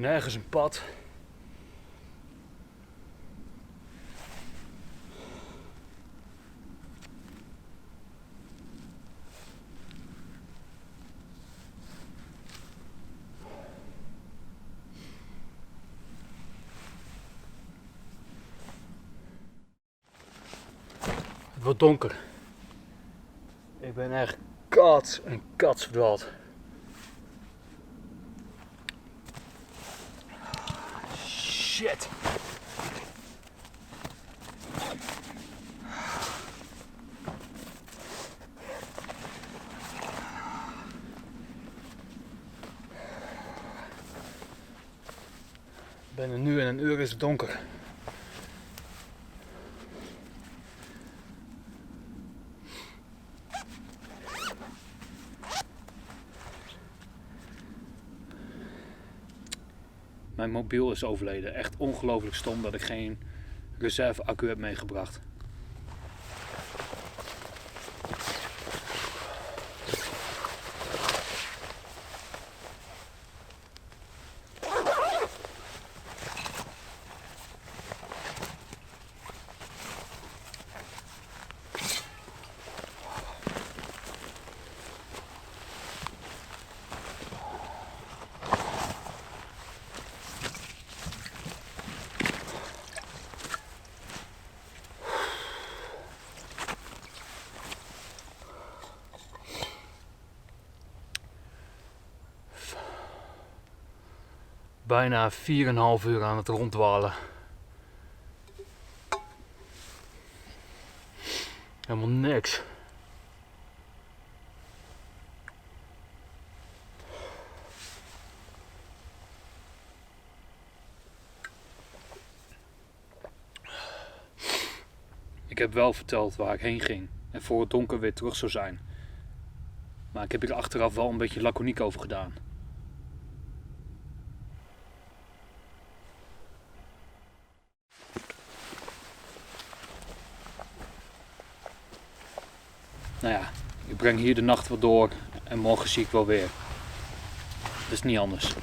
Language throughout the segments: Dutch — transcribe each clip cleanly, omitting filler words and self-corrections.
Nergens een pad. Het wordt donker. Ik ben echt kats verdwaald. Shit. Binnen nu en een uur is het donker. Mijn mobiel is overleden. Echt ongelooflijk stom dat ik geen reserve accu heb meegebracht. Bijna 4,5 uur aan het ronddwalen. Helemaal niks. Ik heb wel verteld waar ik heen ging en voor het donker weer terug zou zijn. Maar ik heb hier achteraf wel een beetje laconiek over gedaan. Nou ja, ik breng hier de nacht wel door en morgen zie ik wel weer. Dat is niet anders.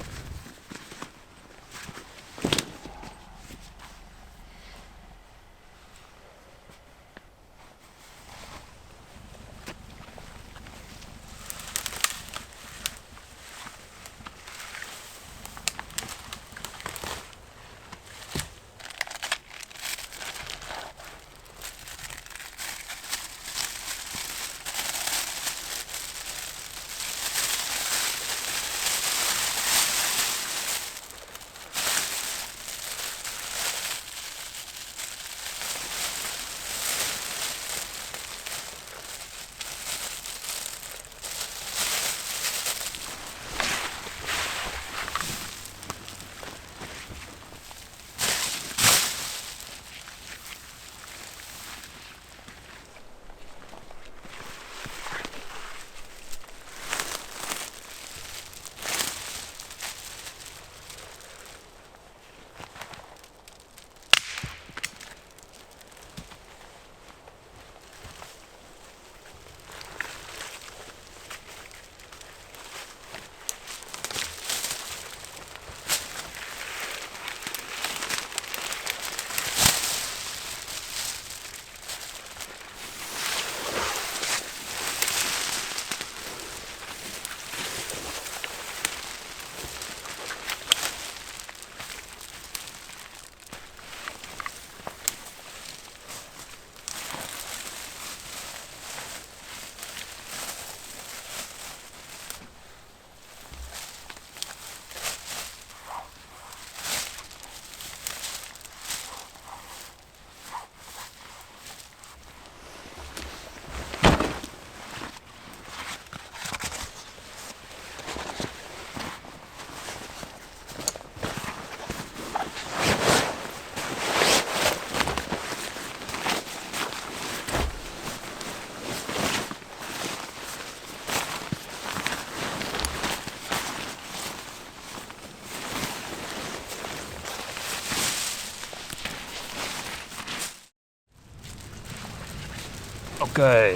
Oké.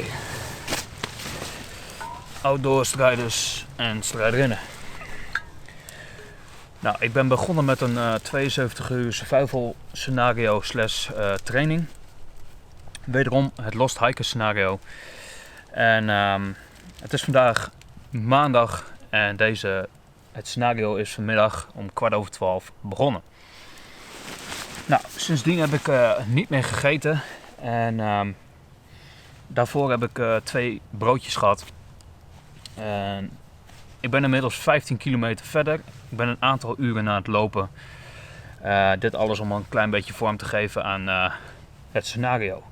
Outdoor strijders en strijderinnen. Nou, ik ben begonnen met een 72 uur survival scenario / training. Wederom het Lost Hiker scenario. En het is vandaag maandag en het scenario is vanmiddag om 11:15 begonnen. Nou, sindsdien heb ik niet meer gegeten en daarvoor heb ik 2 broodjes gehad. En ik ben inmiddels 15 kilometer verder. Ik ben een aantal uren aan het lopen. Dit alles om een klein beetje vorm te geven aan het scenario.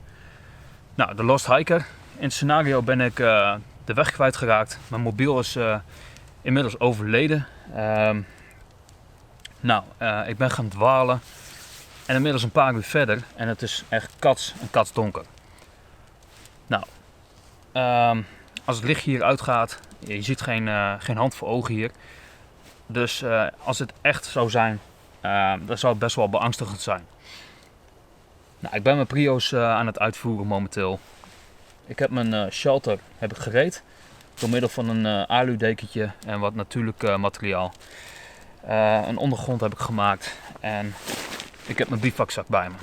Nou, de Lost Hiker. In het scenario ben ik de weg kwijtgeraakt. Mijn mobiel is inmiddels overleden. Ik ben gaan dwalen. En inmiddels een paar uur verder. En het is echt katsdonker. Nou, als het licht hier uitgaat, je ziet geen hand voor ogen hier. Dus als het echt zou zijn, dan zou het best wel beangstigend zijn. Nou, ik ben mijn prio's aan het uitvoeren momenteel. Ik heb mijn shelter gereed. Door middel van een alu-dekentje en wat natuurlijk materiaal. Een ondergrond heb ik gemaakt. En ik heb mijn bivakzak bij me.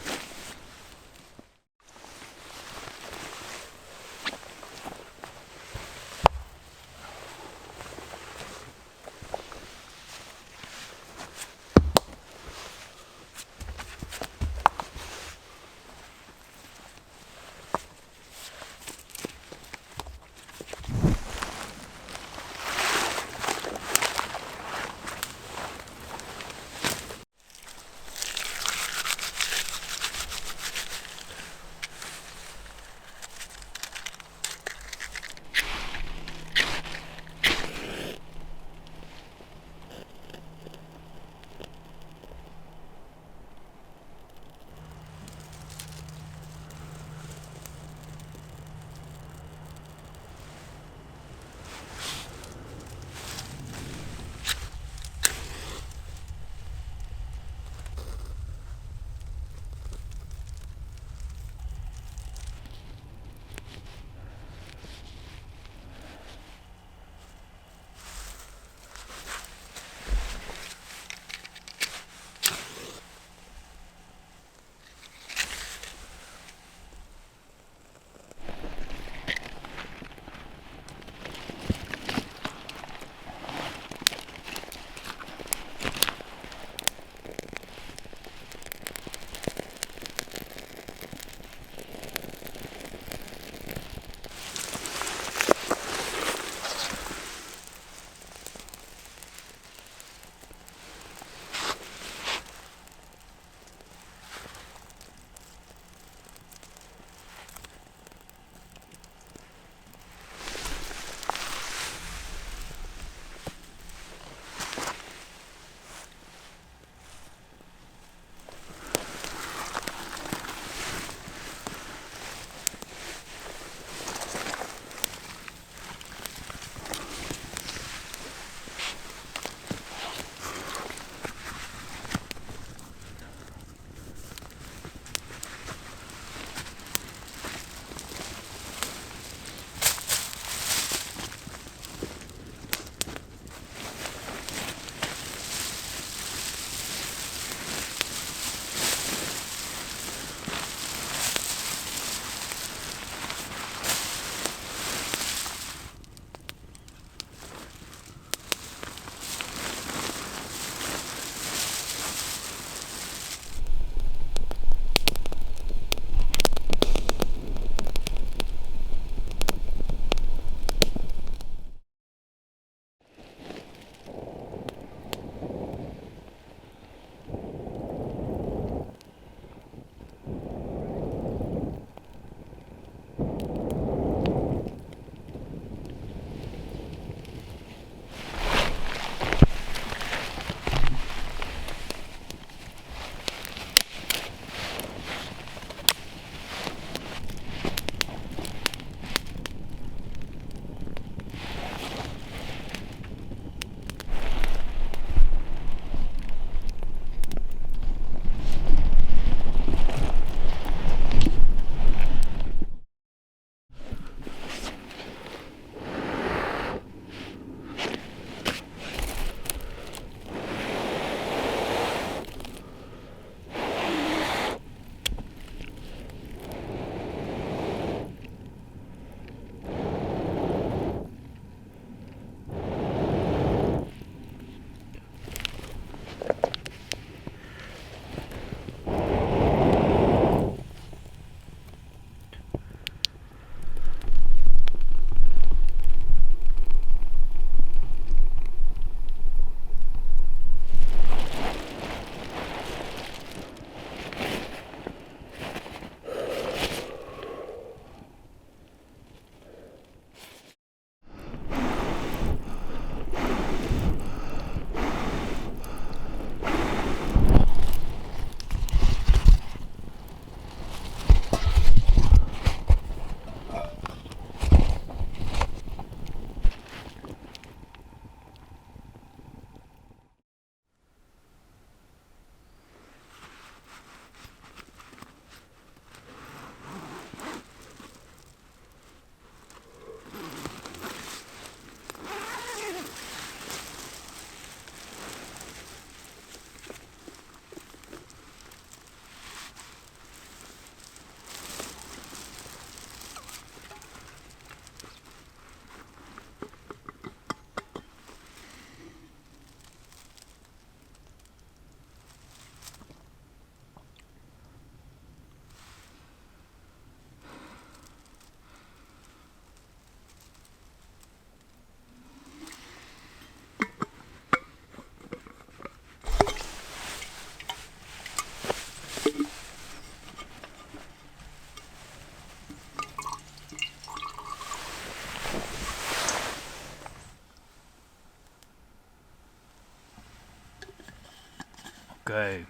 Oké.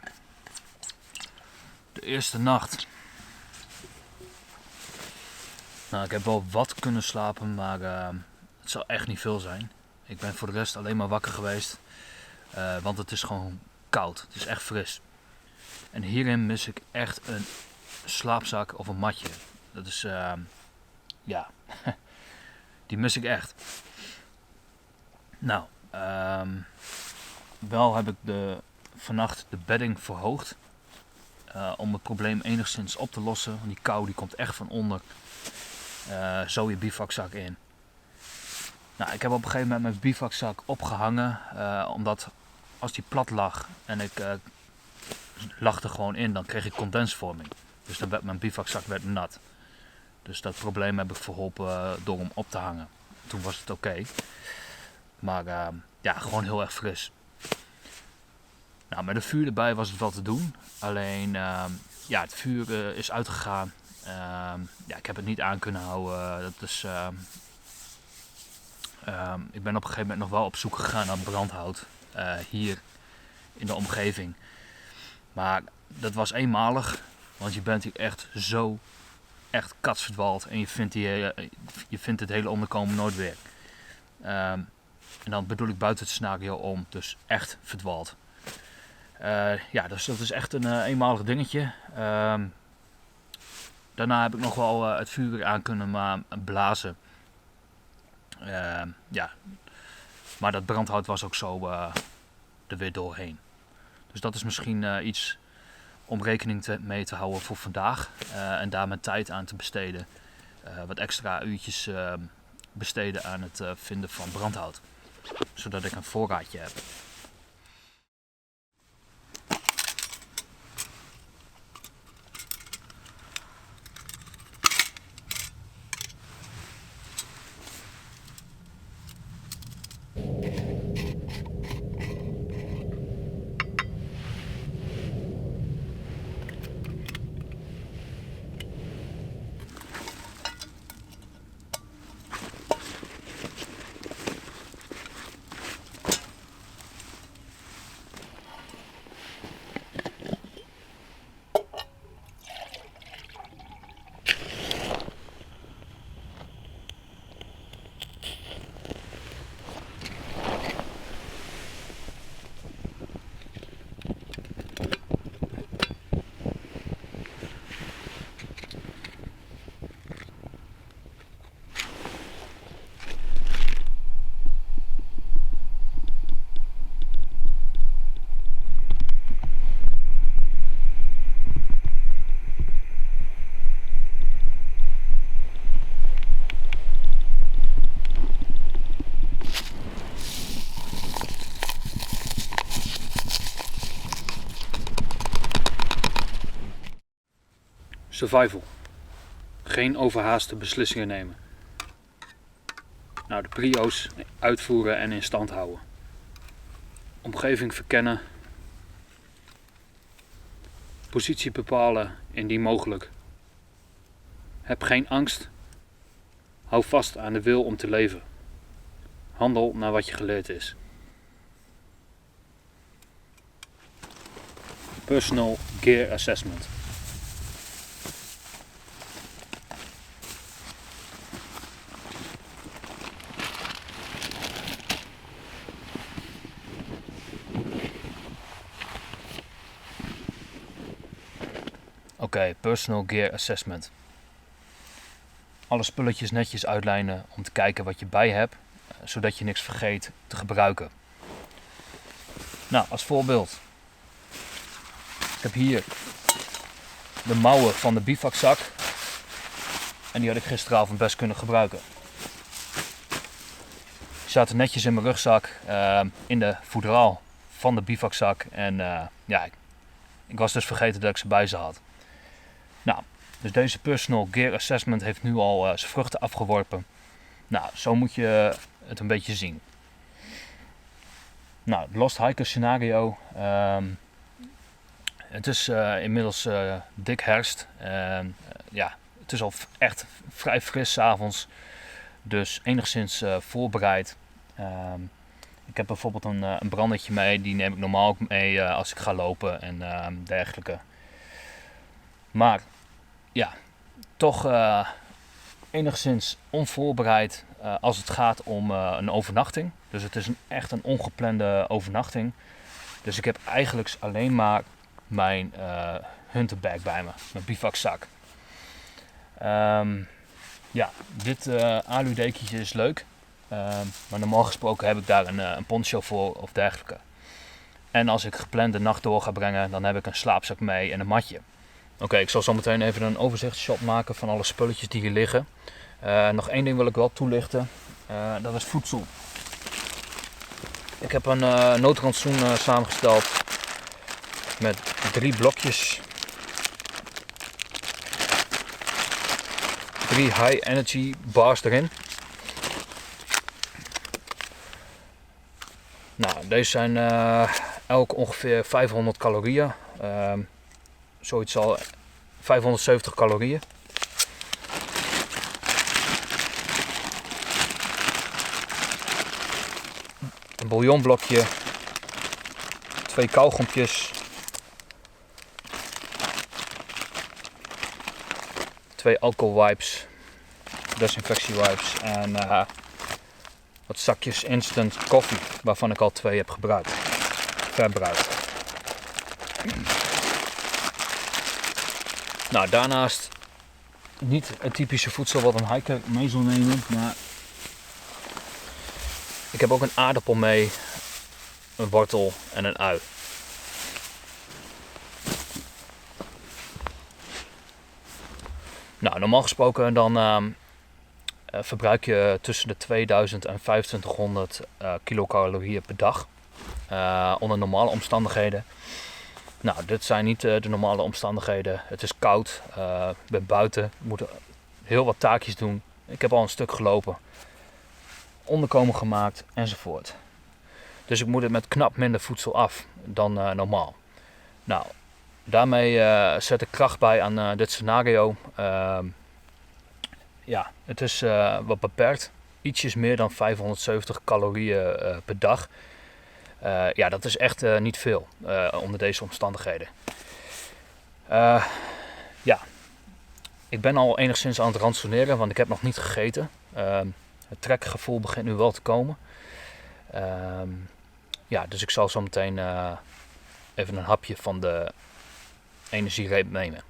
De eerste nacht. Nou, ik heb wel wat kunnen slapen, maar het zal echt niet veel zijn. Ik ben voor de rest alleen maar wakker geweest, want het is gewoon koud. Het is echt fris. En hierin mis ik echt een slaapzak of een matje. Dat is, ja, die mis ik echt. Nou, wel heb ik vannacht de bedding verhoogd. Om het probleem enigszins op te lossen. Want die kou die komt echt van onder zo je bivakzak in. Nou, ik heb op een gegeven moment mijn bivakzak opgehangen. Omdat als die plat lag en ik lag er gewoon in, dan kreeg ik condensvorming. Dus dan werd mijn bivakzak nat. Dus dat probleem heb ik verholpen door hem op te hangen. Toen was het oké. Maar ja, gewoon heel erg fris. Nou, met een vuur erbij was het wel te doen. Alleen, ja, het vuur is uitgegaan. Ja, ik heb het niet aan kunnen houden. Dat is, ik ben op een gegeven moment nog wel op zoek gegaan naar brandhout. Hier in de omgeving. Maar dat was eenmalig. Want je bent hier echt katsverdwaald. En je vindt het hele onderkomen nooit weer. En dan bedoel ik buiten het scenario om. Dus echt verdwaald. Ja, dus dat is echt een eenmalig dingetje. Daarna heb ik nog wel het vuur weer aan kunnen blazen. Ja, maar dat brandhout was ook zo er weer doorheen. Dus dat is misschien iets om rekening mee te houden voor vandaag. En daar mijn tijd aan te besteden. Wat extra uurtjes besteden aan het vinden van brandhout. Zodat ik een voorraadje heb. Survival. Geen overhaaste beslissingen nemen. Nou, de prio's uitvoeren en in stand houden. Omgeving verkennen. Positie bepalen indien mogelijk. Heb geen angst. Hou vast aan de wil om te leven. Handel naar wat je geleerd is. Personal Gear Assessment. Oké, Personal Gear Assessment. Alle spulletjes netjes uitlijnen om te kijken wat je bij hebt, zodat je niks vergeet te gebruiken. Nou, als voorbeeld. Ik heb hier de mouwen van de bivakzak. En die had ik gisteravond best kunnen gebruiken. Die zaten netjes in mijn rugzak, in de voederaal van de bivakzak. En ja, ik was dus vergeten dat ik ze bij ze had. Nou, dus deze Personal Gear Assessment heeft nu al zijn vruchten afgeworpen. Nou, zo moet je het een beetje zien. Nou, het Lost Hiker scenario. Het is inmiddels dik herfst. Ja, het is al echt vrij fris 's avonds. Dus enigszins voorbereid. Ik heb bijvoorbeeld een brandetje mee, die neem ik normaal ook mee als ik ga lopen en dergelijke. Maar ja, toch enigszins onvoorbereid als het gaat om een overnachting. Dus het is echt een ongeplande overnachting. Dus ik heb eigenlijk alleen maar mijn hunterbag bij me, mijn bivakzak. Ja, dit aludekentje is leuk. Maar normaal gesproken heb ik daar een poncho voor of dergelijke. En als ik gepland de nacht door ga brengen, dan heb ik een slaapzak mee en een matje. Oké, ik zal zo meteen even een overzichtshot maken van alle spulletjes die hier liggen. Nog één ding wil ik wel toelichten. Dat is voedsel. Ik heb een noodrantsoen samengesteld met 3 blokjes. 3 high energy bars erin. Nou, deze zijn elk ongeveer 500 calorieën. Zoiets al 570 calorieën. Een bouillonblokje. 2 kauwgompjes. 2 alcohol wipes. Desinfectie wipes. En wat zakjes instant koffie. Waarvan ik al 2 heb gebruikt. Verbruikt. Nou, daarnaast niet het typische voedsel wat een hiker mee zal nemen, maar ik heb ook een aardappel mee, een wortel en een ui. Nou, normaal gesproken dan verbruik je tussen de 2000 en 2500 kilocalorieën per dag onder normale omstandigheden. Nou, dit zijn niet de normale omstandigheden. Het is koud, ik ben buiten, ik moet heel wat taakjes doen. Ik heb al een stuk gelopen, onderkomen gemaakt enzovoort. Dus ik moet het met knap minder voedsel af dan normaal. Nou, daarmee zet ik kracht bij aan dit scenario. Ja, het is wat beperkt. Ietsjes meer dan 570 calorieën per dag. Ja, dat is echt niet veel onder deze omstandigheden. Ja, ik ben al enigszins aan het ransoneren, want ik heb nog niet gegeten. Het trekgevoel begint nu wel te komen. Ja, dus ik zal zo meteen even een hapje van de energiereep nemen.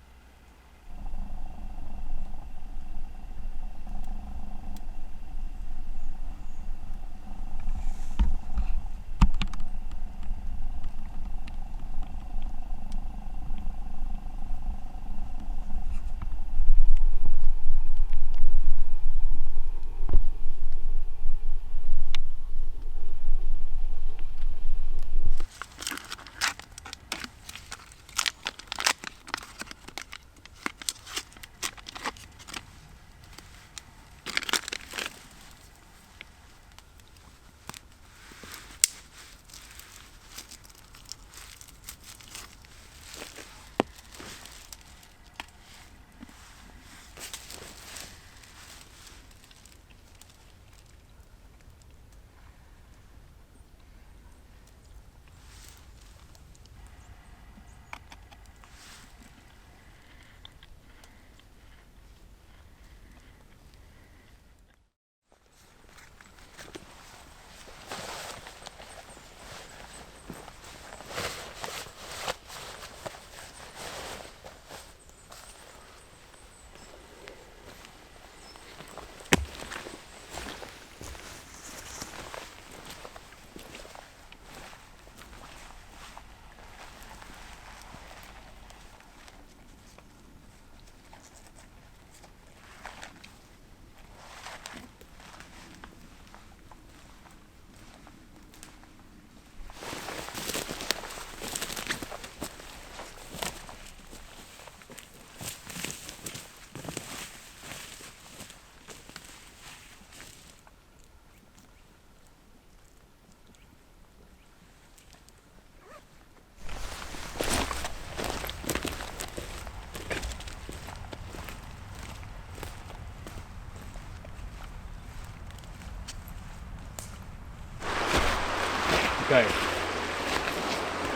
Oké.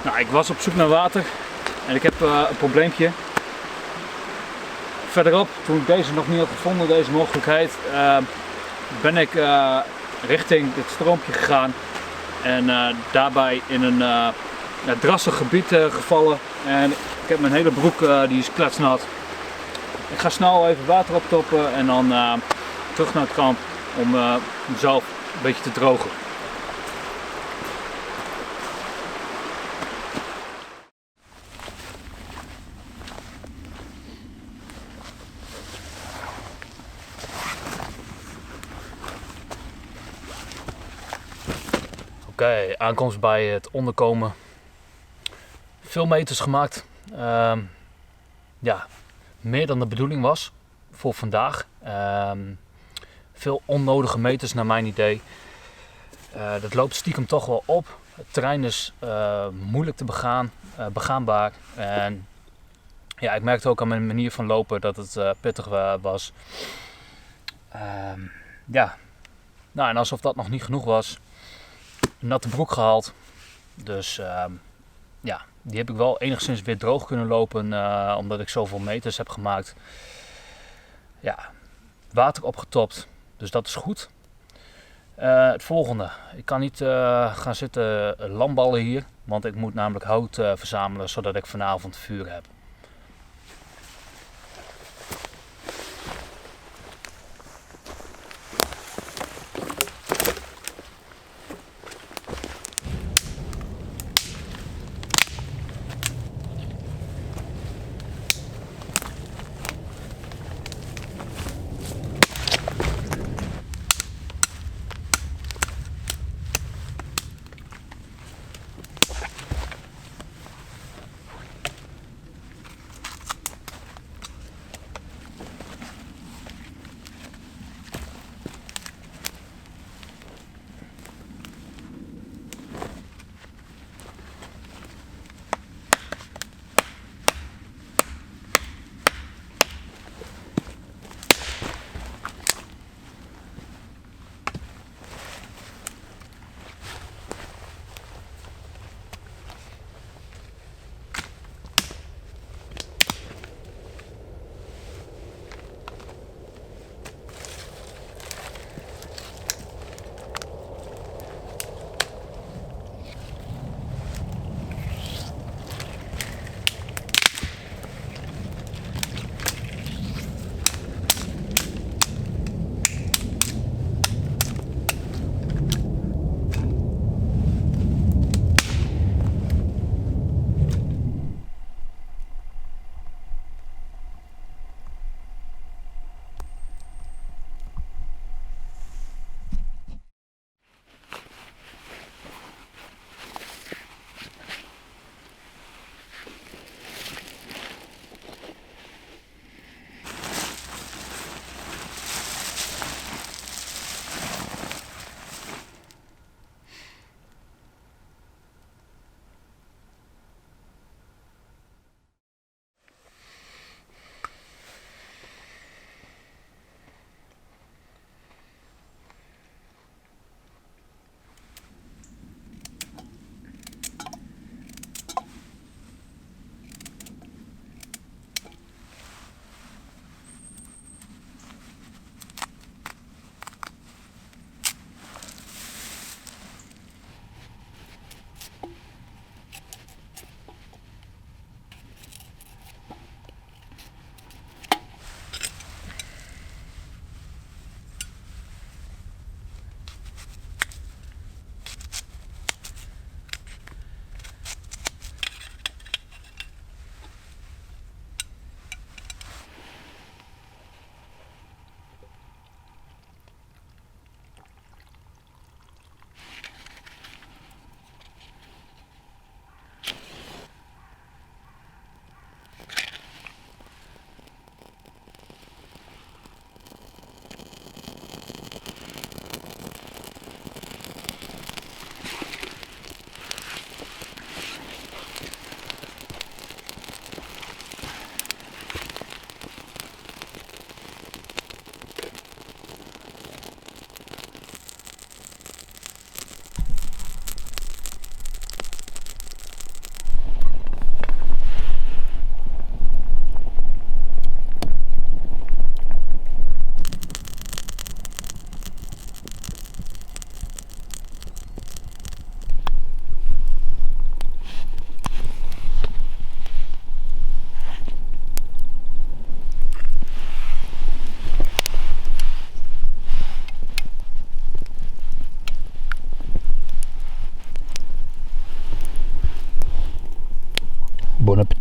Nou, ik was op zoek naar water en ik heb een probleempje. Verderop, toen ik deze nog niet had gevonden, deze mogelijkheid, ben ik richting dit stroompje gegaan en daarbij in een drassig gebied gevallen en ik heb mijn hele broek die is kletsnat. Ik ga snel even water optoppen en dan terug naar het kamp om mezelf een beetje te drogen. Oké, aankomst bij het onderkomen. Veel meters gemaakt. Ja, meer dan de bedoeling was voor vandaag. Veel onnodige meters naar mijn idee. Dat loopt stiekem toch wel op. Het terrein is moeilijk te begaanbaar. En ja, ik merkte ook aan mijn manier van lopen dat het pittig was. Ja, nou, en alsof dat nog niet genoeg was, een natte broek gehaald. Dus ja, die heb ik wel enigszins weer droog kunnen lopen, omdat ik zoveel meters heb gemaakt. Ja, water opgetopt, dus dat is goed. Het volgende, ik kan niet gaan zitten lamballen hier, want ik moet namelijk hout verzamelen zodat ik vanavond vuur heb.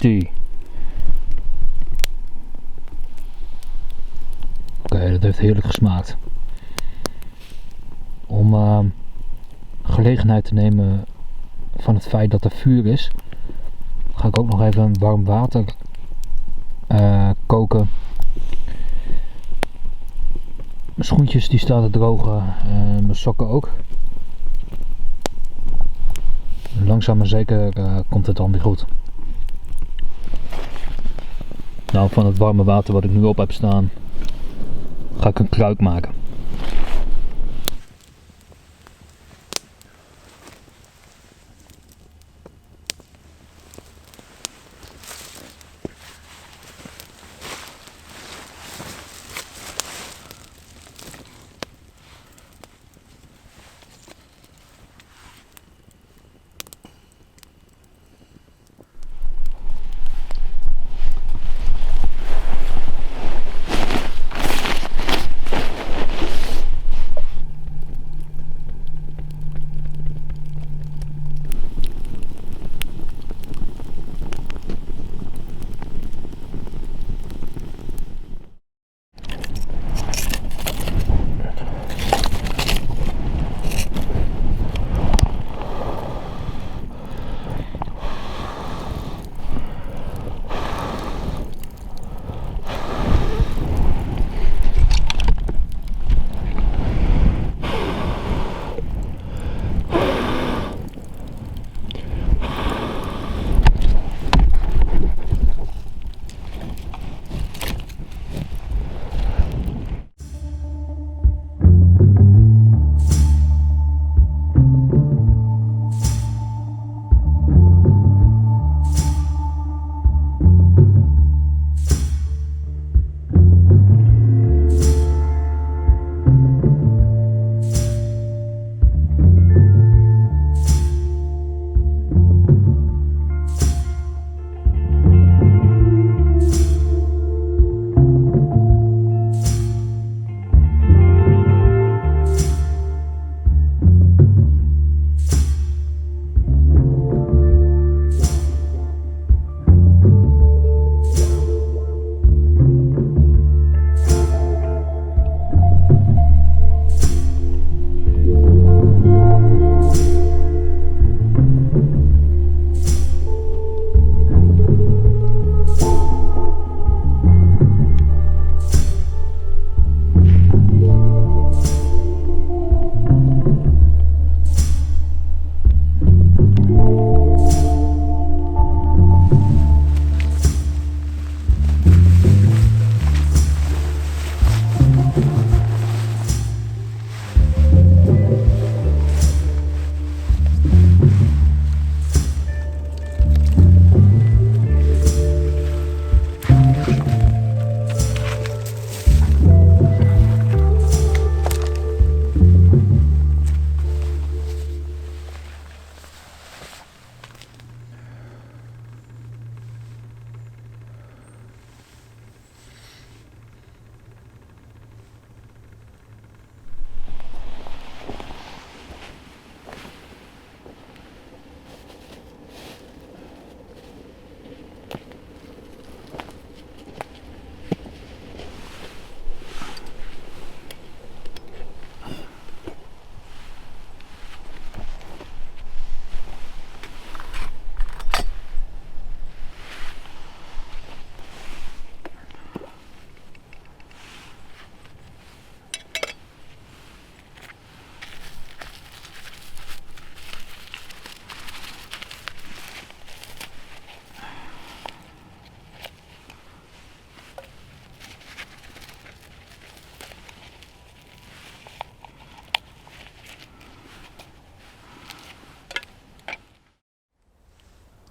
tea. Oké, dat heeft heerlijk gesmaakt. Om gelegenheid te nemen van het feit dat er vuur is, ga ik ook nog even warm water koken. Mijn schoentjes die staan te drogen en mijn sokken ook. Langzaam maar zeker komt het dan weer goed. Nou, van het warme water wat ik nu op heb staan, ga ik een kruik maken.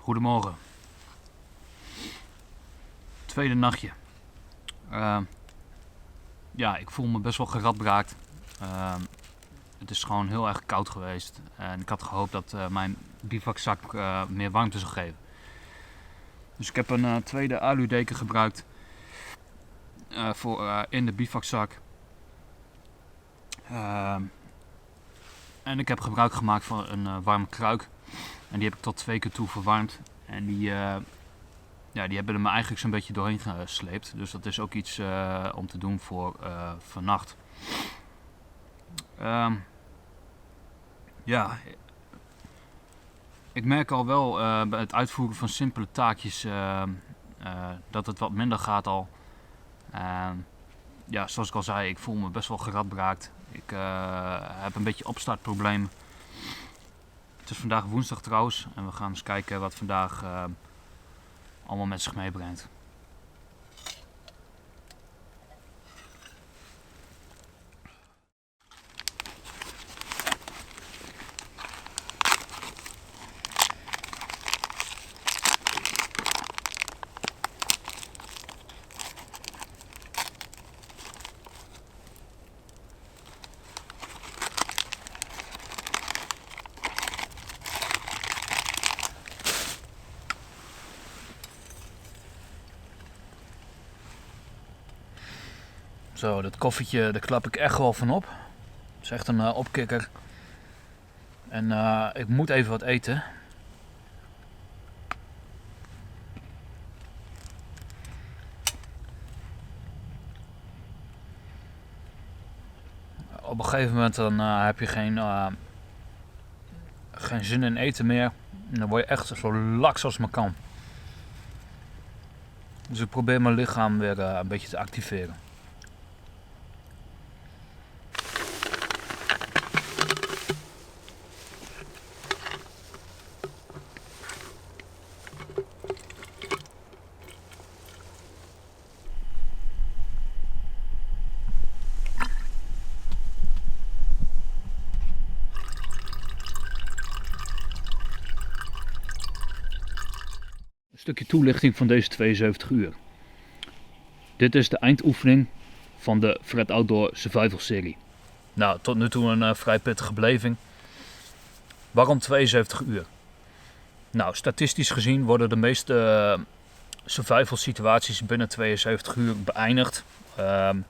Goedemorgen. Tweede nachtje. Ja, ik voel me best wel geradbraakt. Het is gewoon heel erg koud geweest. En ik had gehoopt dat mijn bivakzak meer warmte zou geven. Dus ik heb een tweede aludeken gebruikt voor in de bivakzak. En ik heb gebruik gemaakt van een warme kruik. En die heb ik tot 2 keer toe verwarmd. En ja, die hebben er me eigenlijk zo'n beetje doorheen gesleept. Dus dat is ook iets om te doen voor vannacht. Ja, ik merk al wel bij het uitvoeren van simpele taakjes dat het wat minder gaat al. Ja, zoals ik al zei, ik voel me best wel geradbraakt. Ik heb een beetje opstartproblemen. Het is vandaag woensdag trouwens en we gaan eens kijken wat vandaag allemaal met zich meebrengt. Zo, dat koffietje, daar klap ik echt wel van op. Het is echt een opkikker. En ik moet even wat eten. Op een gegeven moment dan heb je geen zin in eten meer. En dan word je echt zo laks als maar kan. Dus ik probeer mijn lichaam weer een beetje te activeren. Een stukje toelichting van deze 72 uur. Dit is de eindoefening van de Fred Outdoor Survival serie. Nou, tot nu toe een vrij pittige beleving. Waarom 72 uur? Nou, statistisch gezien worden de meeste survival situaties binnen 72 uur beëindigd.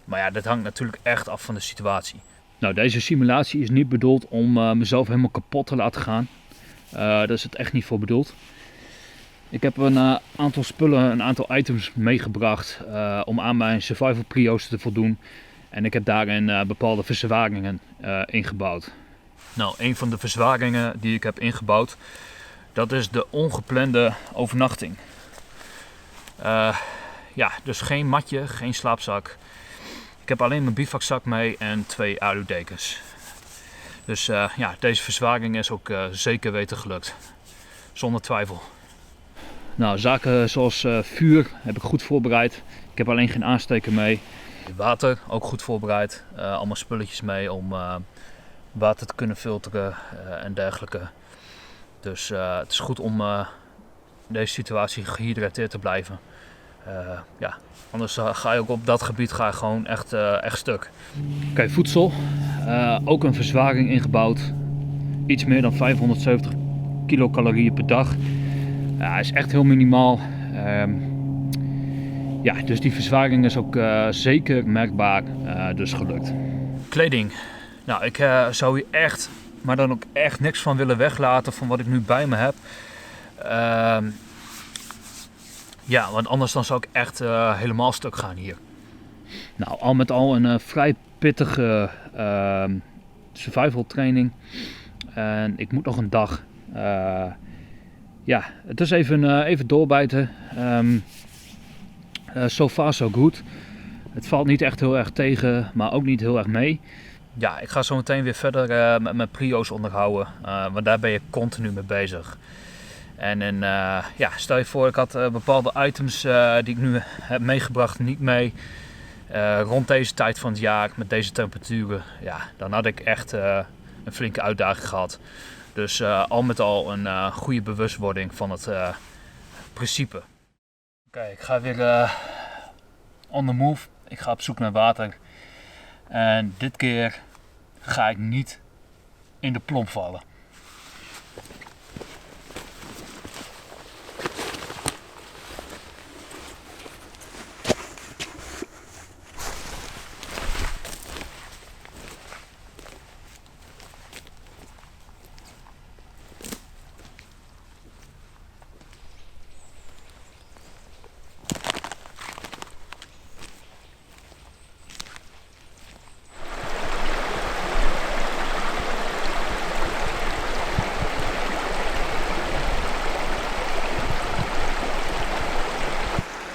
Maar ja, dit hangt natuurlijk echt af van de situatie. Nou, deze simulatie is niet bedoeld om mezelf helemaal kapot te laten gaan. Daar is het echt niet voor bedoeld. Ik heb een aantal spullen, een aantal items meegebracht om aan mijn survival prio's te voldoen. En ik heb daarin bepaalde verzwaringen ingebouwd. Nou, een van de verzwaringen die ik heb ingebouwd, dat is de ongeplande overnachting. Ja, dus geen matje, geen slaapzak. Ik heb alleen mijn bivakzak mee en 2 aludekens. Dus ja, deze verzwaring is ook zeker weten gelukt. Zonder twijfel. Nou, zaken zoals vuur heb ik goed voorbereid. Ik heb alleen geen aansteker mee. Water ook goed voorbereid. Allemaal spulletjes mee om water te kunnen filteren en dergelijke. Dus het is goed om in deze situatie gehydrateerd te blijven. Ja, anders ga je ook op dat gebied gewoon echt stuk. Oké, voedsel. Ook een verzwaring ingebouwd. Iets meer dan 570 kilocalorieën per dag. Ja, is echt heel minimaal. Ja, dus die verzwaring is ook zeker merkbaar dus gelukt. Kleding. Nou, ik zou hier echt, maar dan ook echt niks van willen weglaten van wat ik nu bij me heb. Ja, want anders dan zou ik echt helemaal stuk gaan hier. Nou, al met al een vrij pittige survival training. En ik moet nog een dag. Ja, het is even doorbijten. So far so good. Het valt niet echt heel erg tegen, maar ook niet heel erg mee. Ja, ik ga zo meteen weer verder met mijn prio's onderhouden, want daar ben je continu mee bezig. En ja, stel je voor, ik had bepaalde items die ik nu heb meegebracht niet mee. Rond deze tijd van het jaar, met deze temperaturen, ja, dan had ik echt een flinke uitdaging gehad. Dus al met al een goede bewustwording van het principe. Oké, ik ga weer on the move. Ik ga op zoek naar water. En dit keer ga ik niet in de plomp vallen.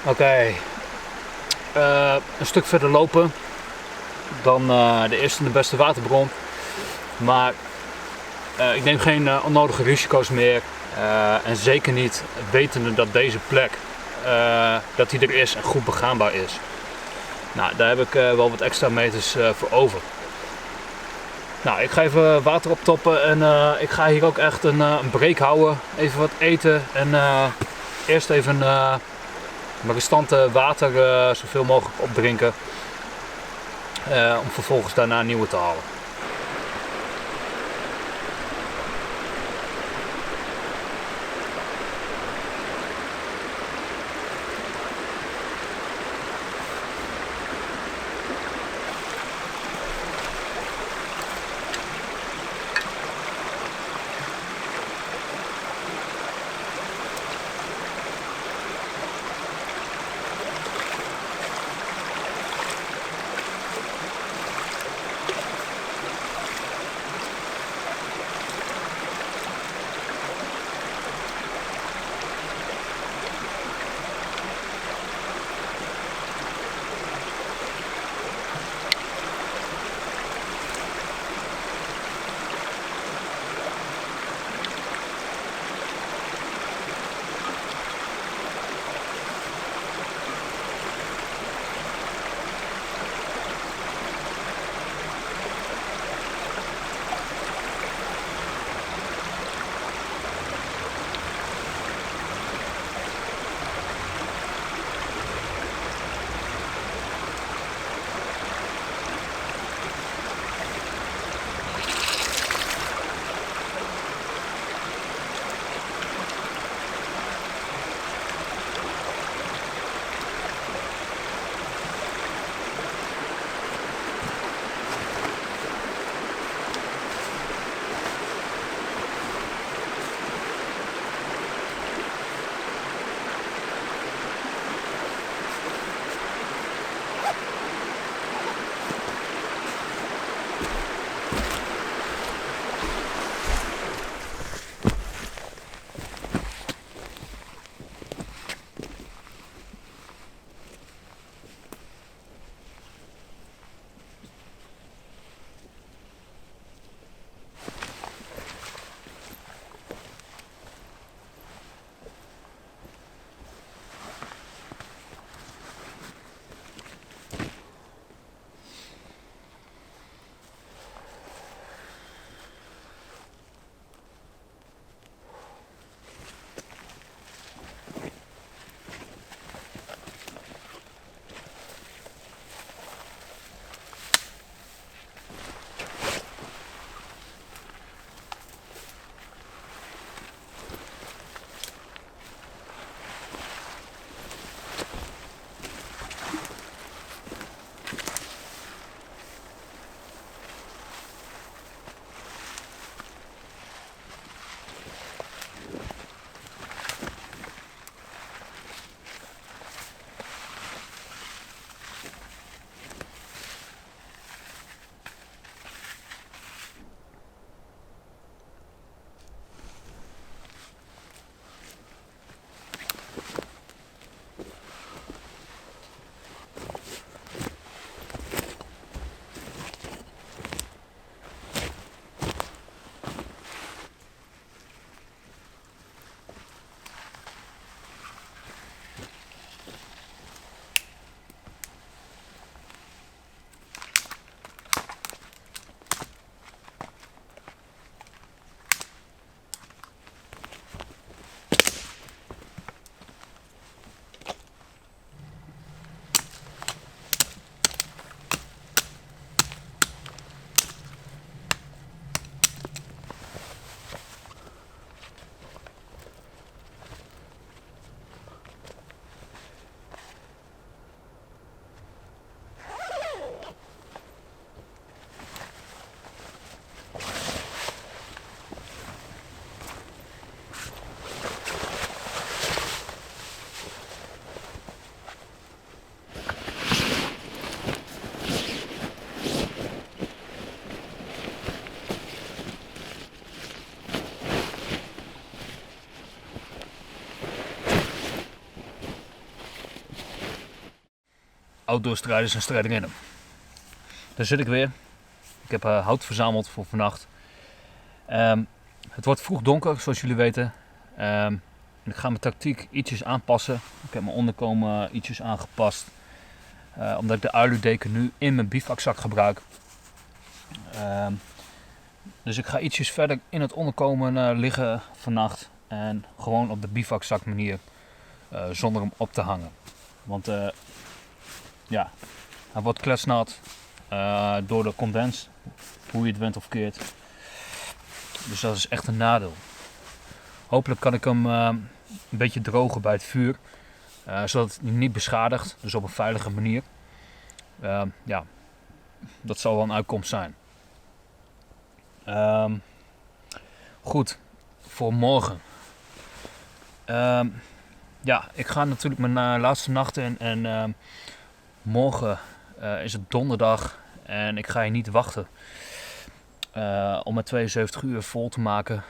Oké. Een stuk verder lopen dan de eerste en de beste waterbron. Maar ik neem geen onnodige risico's meer. En zeker niet wetende dat deze plek dat die er is en goed begaanbaar is. Nou, daar heb ik wel wat extra meters voor over. Nou, ik ga even water optoppen en ik ga hier ook echt een break houden. Even wat eten en eerst even mijn restante water zoveel mogelijk opdrinken. Om vervolgens daarna nieuwe te halen. outdoor strijders en strijderinnen. Daar zit ik weer. Ik heb hout verzameld voor vannacht. Het wordt vroeg donker, zoals jullie weten. En ik ga mijn tactiek ietsjes aanpassen. Ik heb mijn onderkomen ietsjes aangepast. Omdat ik de aludeken nu in mijn bivakzak gebruik. Dus ik ga ietsjes verder in het onderkomen liggen vannacht. En gewoon op de bivakzak manier. Zonder hem op te hangen. Want ja, hij wordt kletsnat door de condens. Hoe je het went of keert. Dus dat is echt een nadeel. Hopelijk kan ik hem een beetje drogen bij het vuur. Zodat het niet beschadigt. Dus op een veilige manier. Ja, dat zal wel een uitkomst zijn. Goed, voor morgen. Ja, ik ga natuurlijk mijn laatste nacht in. En morgen is het donderdag. En ik ga hier niet wachten. Om mijn 72 uur vol te maken.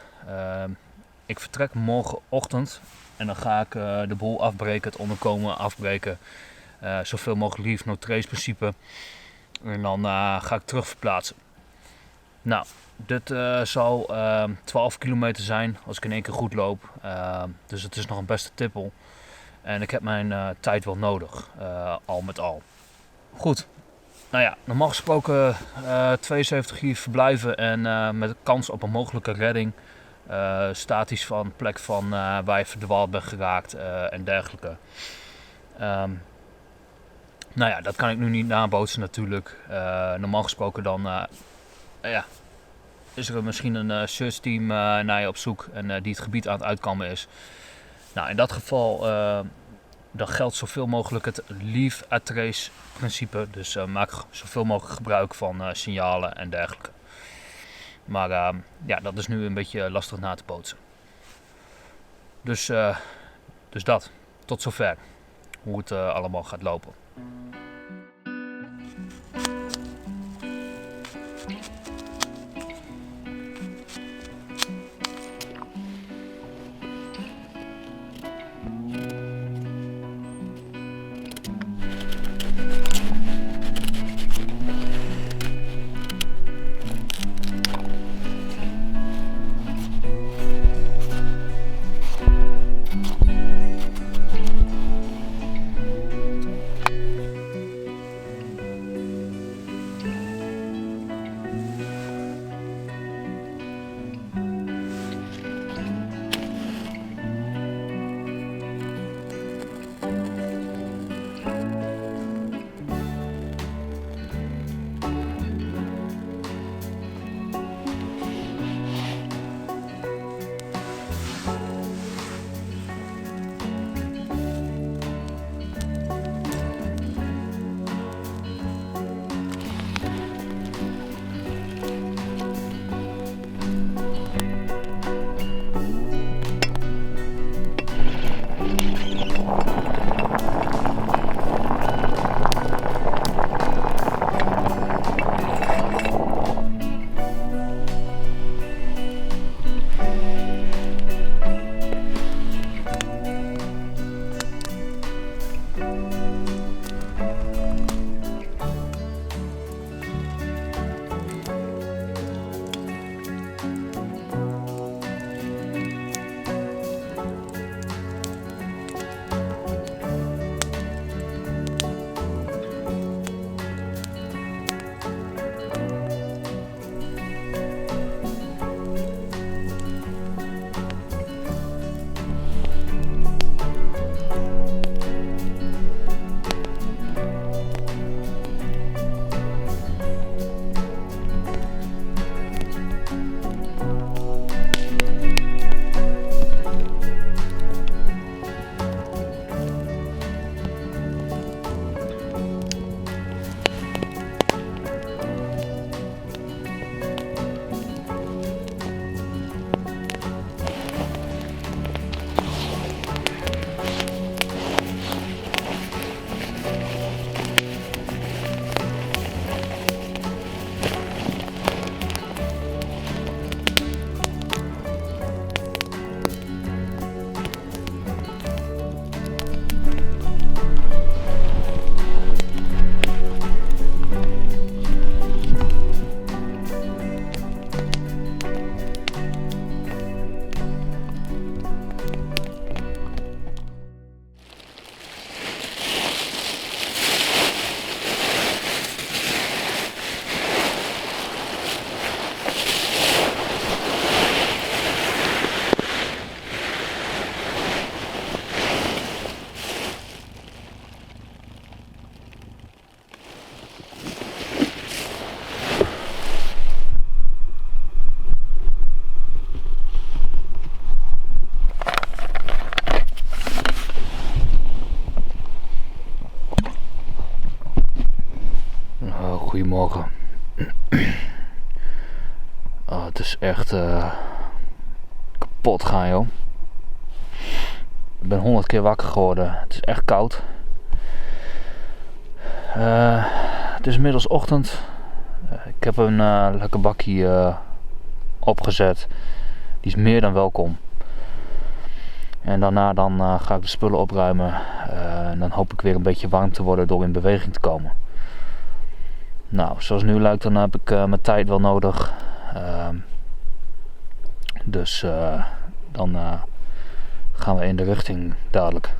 Ik vertrek morgenochtend. En dan ga ik de boel afbreken, het onderkomen afbreken. Zoveel mogelijk leave no trace principe. En dan ga ik terug verplaatsen. Nou, dit zal 12 kilometer zijn als ik in één keer goed loop. Dus het is nog een beste tippel. En ik heb mijn tijd wel nodig, al met al. Goed, nou ja, normaal gesproken 72 uur verblijven en met kans op een mogelijke redding. Statisch van plek van waar je verdwaald bent geraakt en dergelijke. Nou ja, dat kan ik nu niet nabootsen natuurlijk. Normaal gesproken dan ja, is er misschien een search team naar je op zoek en die het gebied aan het uitkammen is. Nou, in dat geval dan geldt zoveel mogelijk het leave at trace principe. Dus maak zoveel mogelijk gebruik van signalen en dergelijke. Maar ja, dat is nu een beetje lastig na te bootsen. Dus dat. Tot zover. Hoe het allemaal gaat lopen. goedemorgen. Het is echt kapot gaan, joh. Ik ben 100 keer wakker geworden. Het is echt koud. Het is inmiddels ochtend. Ik heb een lekker bakkie opgezet. Die is meer dan welkom. En daarna ga ik de spullen opruimen. En dan hoop ik weer een beetje warm te worden door in beweging te komen. Nou, zoals het nu lijkt, dan heb ik mijn tijd wel nodig. Dus dan gaan we in de richting dadelijk.